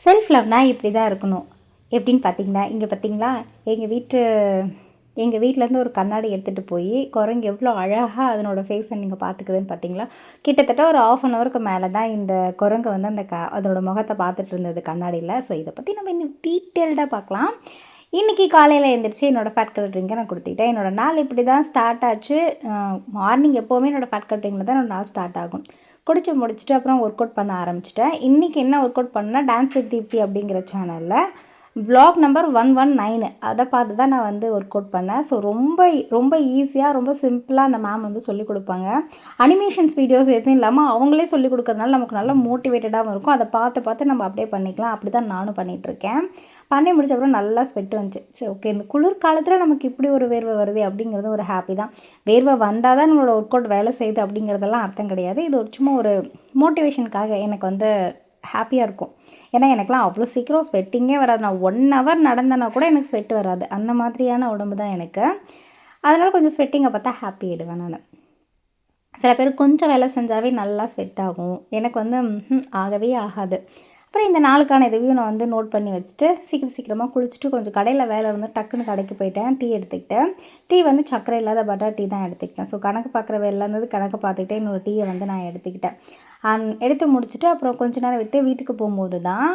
Self லவ்னால் இப்படி தான் இருக்கணும். எப்படின்னு பார்த்தீங்கன்னா, இங்கே பார்த்தீங்களா, எங்கள் வீட்டிலேருந்து ஒரு கண்ணாடி எடுத்துகிட்டு போய் குரங்கு எவ்வளோ அழகாக அதனோட ஃபேஸை நீங்கள் பார்த்துக்குதுன்னு பார்த்தீங்களா. கிட்டத்தட்ட ஒரு 1/2 ஹவருக்கு மேலே தான் இந்த குரங்கு வந்து அதோட முகத்தை பார்த்துட்டு இருந்தது கண்ணாடியில். ஸோ இதை பற்றி நம்ம இன்னும் டீட்டெயில்டாக பார்க்கலாம். இன்றைக்கி காலையில் எழுந்திரிச்சு என்னோடய ஃபேட் கட் ட்ரிங்கை நான் கொடுத்துக்கிட்டேன். என்னோடய நாள் இப்படி தான் ஸ்டார்ட் ஆச்சு. மார்னிங் எப்போவுமே என்னோடய ஃபேட் கட் ட்ரிங்கில் தான் என்னோடய நாள் ஸ்டார்ட் ஆகும். குடிச்சு முடிச்சுட்டு அப்புறம் ஒர்க் அவுட் பண்ண ஆரம்பிச்சிட்டேன். இன்றைக்கி என்ன ஒர்க் அவுட் பண்ணேன்னா, டான்ஸ் வித் தீப்தி அப்படிங்கிற சேனலில் vlog நம்பர் 119 அதை பார்த்து தான் நான் வந்து ஒர்க் அவுட் பண்ணேன். ஸோ ரொம்ப ரொம்ப ஈஸியாக, ரொம்ப சிம்பிளாக அந்த மேம் வந்து சொல்லிக் கொடுப்பாங்க. அனிமேஷன்ஸ் வீடியோஸ் எதுவும் இல்லாமல் அவங்களே சொல்லிக் கொடுக்கறதுனால நமக்கு நல்லா மோட்டிவேட்டடாகவும் இருக்கும். அதை பார்த்து நம்ம அப்படியே பண்ணிக்கலாம். அப்படி தான் நானும் பண்ணிகிட்ருக்கேன். பண்ணி முடிச்ச அப்புறம் நல்லா ஸ்வெட் வந்துச்சு. சரி, ஓகே, இந்த குளிர் காலத்தில் நமக்கு இப்படி ஒரு வேர்வை வருது அப்படிங்கிறது ஒரு ஹாப்பி தான். வேர்வை வந்தால் தான் நம்மளோட ஒர்க் அவுட் வேலை செய்யுது அப்படிங்கிறதெல்லாம் அர்த்தம் கிடையாது. இது ஒரு சும்மா ஒரு மோட்டிவேஷனுக்காக எனக்கு வந்து ஹாப்பியாக இருக்கும். ஏன்னா எனக்குலாம் அவ்வளோ சீக்கிரம் ஸ்வெட்டிங்கே வராது. நான் 1 ஹவர் நடந்தேன்னா கூட எனக்கு ஸ்வெட் வராது. அந்த மாதிரியான உடம்பு தான் எனக்கு. அதனால் கொஞ்சம் ஸ்வெட்டிங்கை பார்த்தா ஹாப்பி ஆகிடுவேன் நான். சில பேர் கொஞ்சம் வேலை செஞ்சாவே நல்லா ஸ்வெட் ஆகும். எனக்கு வந்து ஆகவே ஆகாது. அப்புறம் இந்த நாளுக்கான இதையும் நான் வந்து நோட் பண்ணி வச்சுட்டு சீக்கிரமாக குளிச்சுட்டு கொஞ்சம் கடையில் வேலை இருந்து டக்குன்னு கடைக்கு போயிட்டேன். டீ எடுத்துக்கிட்டேன். டீ வந்து சர்க்கரை இல்லாத பட்டர் டீ தான் எடுத்துக்கிட்டேன். ஸோ கணக்கு பார்க்குற வேலை இருந்தது, கணக்கு பார்த்துக்கிட்டே என்னோடய டீயை வந்து நான் எடுத்துக்கிட்டேன். எடுத்து முடிச்சுட்டு அப்புறம் கொஞ்ச நேரம் விட்டு வீட்டுக்கு போகும்போது தான்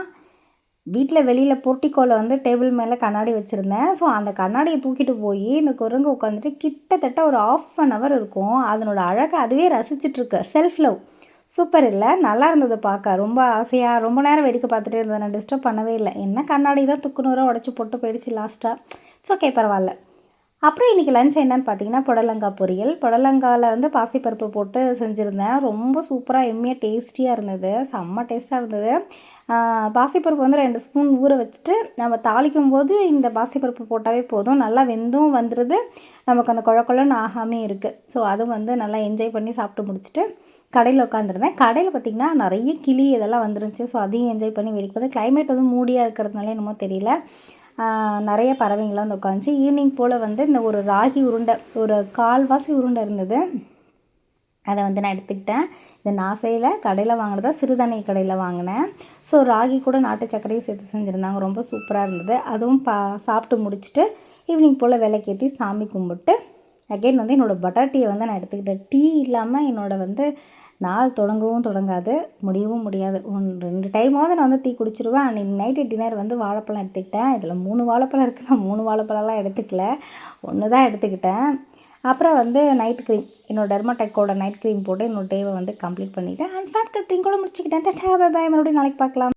வீட்டில் வெளியில் போர்ட்டிக்கோவில் வந்து டேபிள் மேலே கண்ணாடி வச்சுருந்தேன். ஸோ அந்த கண்ணாடியை தூக்கிட்டு போய் இந்த குரங்கு உட்காந்துட்டு கிட்டத்தட்ட ஒரு 1/2 ஹவர் இருக்கும். அதனோட அழகை அதுவே ரசிச்சிட்ருக்கு. செல்ஃப் லவ் சூப்பர் இல்லை? நல்லா இருந்தது பார்க்க. ரொம்ப ஆசையாக ரொம்ப நேரம் வேடிக்கை பார்த்துட்டே இருந்தது. நான் டிஸ்டர்ப் பண்ணவே இல்லை. என்ன கண்ணாடி தான் துக்குநூறாக உடச்சி போட்டு போயிடுச்சு லாஸ்ட்டாக. இட்ஸ் ஓகே, பரவாயில்ல. அப்புறம் இன்றைக்கி லஞ்ச் என்னன்னு பார்த்தீங்கன்னா, புடலங்காய் பொரியல். புடலங்காயில் வந்து பாசிப்பருப்பு போட்டு செஞ்சுருந்தேன். ரொம்ப சூப்பராக எம்மியாக டேஸ்டியாக இருந்தது. செம்ம டேஸ்ட்டாக இருந்தது. பாசிப்பருப்பு வந்து 2 ஸ்பூன் ஊற வச்சுட்டு நம்ம தாளிக்கும் போது இந்த பாசிப்பருப்பு போட்டாவே போதும். நல்லா வெந்தும் வந்துடுது. நமக்கு அந்த குழன்னு ஆகாமே இருக்குது. ஸோ அதுவும் வந்து நல்லா என்ஜாய் பண்ணி சாப்பிட்டு முடிச்சுட்டு கடையில் உட்காந்துருந்தேன். கடையில் பார்த்திங்கன்னா நிறைய கிளி இதெல்லாம் வந்துருந்துச்சு. ஸோ அதையும் என்ஜாய் பண்ணி வேடிக்கை பார்த்தேன். கிளைமேட் வந்து மூடியாக இருக்கிறதுனால என்னமோ தெரியல, நிறைய பறவைங்கள்லாம் வந்து உட்காந்துச்சு. ஈவினிங் போல் வந்து இந்த ஒரு ராகி உருண்டை, ஒரு 1/4 உருண்டை இருந்தது. அதை வந்து நான் எடுத்துக்கிட்டேன். இது நான் செய்யலை, கடையில் வாங்கினதா, சிறுதானிய கடையில் வாங்கினேன். ஸோ ராகி கூட நாட்டு சர்க்கரையும் சேர்த்து செஞ்சுருந்தாங்க. ரொம்ப சூப்பராக இருந்தது. அதுவும் சாப்பிட்டு முடிச்சுட்டு ஈவினிங் போல் விளக்கேற்றி சாமி கும்பிட்டு அகெயின் வந்து என்னோடய பட்டர் டீயை வந்து நான் எடுத்துக்கிட்டேன். டீ இல்லாமல் என்னோடய வந்து நாள் தொடங்காது, முடியவும் முடியாது. 2 டைமாவது நான் வந்து டீ குடிச்சிடுவேன். அன்றைக்கி நைட்டு டின்னர் வந்து வாழைப்பழம் எடுத்துக்கிட்டேன். இதில் 3 வாழைப்பழம் இருக்குது. நான் 3 வாழைப்பழம்லாம் எடுத்துக்கல, 1 தான் எடுத்துக்கிட்டேன். அப்புறம் வந்து நைட் க்ரீம், என்னோடய டெர்மாடெக்கோட நைட் க்ரீம் போட்டு என்னோடய டேவை வந்து கம்ப்ளீட் பண்ணிவிட்டேன். அண்ட் ஃபேட் கட்டிங் கூட முடிச்சுக்கிட்டேன். Tata, bye bye. மறுபடியும் நாளைக்கு பார்க்கலாம்.